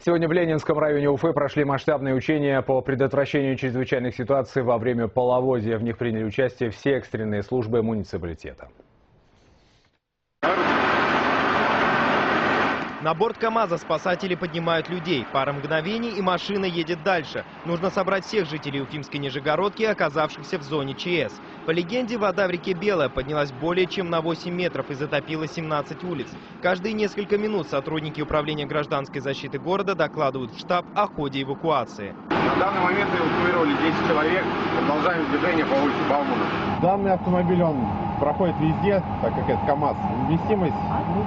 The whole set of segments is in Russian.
Сегодня в Ленинском районе Уфы прошли масштабные учения по предотвращению чрезвычайных ситуаций во время половодья. В них приняли участие все экстренные службы муниципалитета. На борт КАМАЗа спасатели поднимают людей. Пара мгновений, и машина едет дальше. Нужно собрать всех жителей Уфимской Нижегородки, оказавшихся в зоне ЧС. По легенде, вода в реке Белая поднялась более чем на 8 метров и затопила 17 улиц. Каждые несколько минут сотрудники управления гражданской защиты города докладывают в штаб о ходе эвакуации. На данный момент эвакуировали 10 человек. Продолжаем движение по улице Баумана. Данный автомобиль, он проходит везде, так как это КАМАЗ. Вместимость,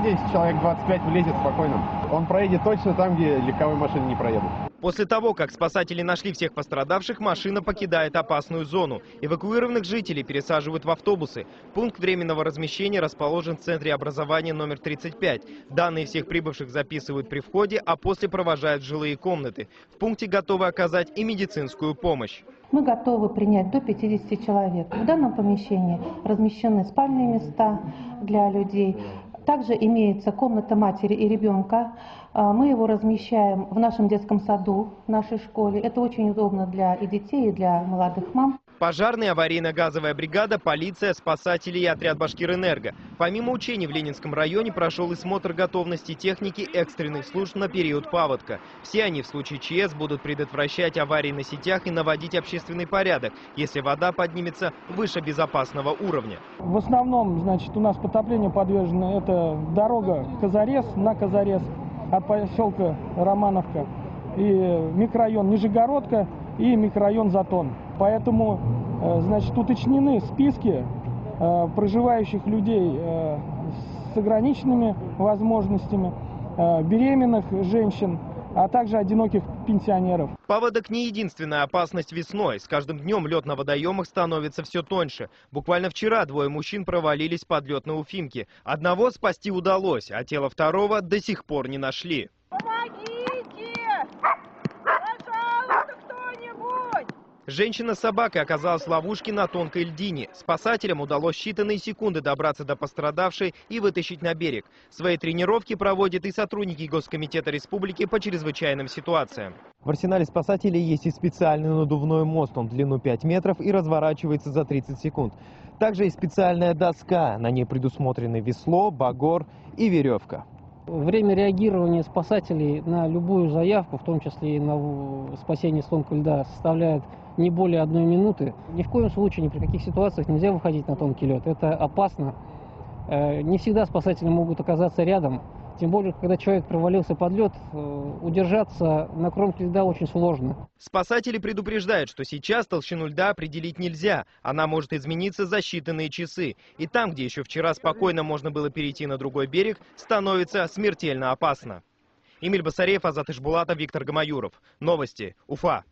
здесь человек 25 влезет спокойно. Он проедет точно там, где легковые машины не проедут. После того, как спасатели нашли всех пострадавших, машина покидает опасную зону. Эвакуированных жителей пересаживают в автобусы. Пункт временного размещения расположен в центре образования номер 35. Данные всех прибывших записывают при входе, а после провожают в жилые комнаты. В пункте готовы оказать и медицинскую помощь. Мы готовы принять до 50 человек. В данном помещении размещены спальные места для людей. Также имеется комната матери и ребенка. Мы его размещаем в нашем детском саду, в нашей школе. Это очень удобно для и детей, и для молодых мам. Пожарная, аварийно-газовая бригада, полиция, спасатели и отряд Башкирэнерго. Помимо учений в Ленинском районе прошел и смотр готовности техники экстренных служб на период паводка. Все они в случае ЧС будут предотвращать аварии на сетях и наводить общественный порядок, если вода поднимется выше безопасного уровня. В основном, значит, у нас потоплению подвержена это дорога Казарес на Казарес от поселка Романовка, и микрорайон Нижегородка и микрорайон Затон. Поэтому, значит, уточнены списки проживающих людей с ограниченными возможностями, беременных женщин, а также одиноких пенсионеров. Паводок не единственная опасность весной. С каждым днем лед на водоемах становится все тоньше. Буквально вчера двое мужчин провалились под лед на Уфимке. Одного спасти удалось, а тело второго до сих пор не нашли. Женщина с собакой оказалась в ловушке на тонкой льдине. Спасателям удалось в считанные секунды добраться до пострадавшей и вытащить на берег. Свои тренировки проводят и сотрудники Госкомитета Республики по чрезвычайным ситуациям. В арсенале спасателей есть и специальный надувной мост. Он в длину 5 метров и разворачивается за 30 секунд. Также есть специальная доска. На ней предусмотрены весло, багор и веревка. Время реагирования спасателей на любую заявку, в том числе и на спасение с тонкого льда, составляет не более 1 минуты. Ни в коем случае, ни при каких ситуациях нельзя выходить на тонкий лед. Это опасно. Не всегда спасатели могут оказаться рядом. Тем более, когда человек провалился под лед, удержаться на кромке льда очень сложно. Спасатели предупреждают, что сейчас толщину льда определить нельзя. Она может измениться за считанные часы. И там, где еще вчера спокойно можно было перейти на другой берег, становится смертельно опасно. Эмиль Басарев, Азат Ишбулатов, Виктор Гамаюров. Новости. Уфа.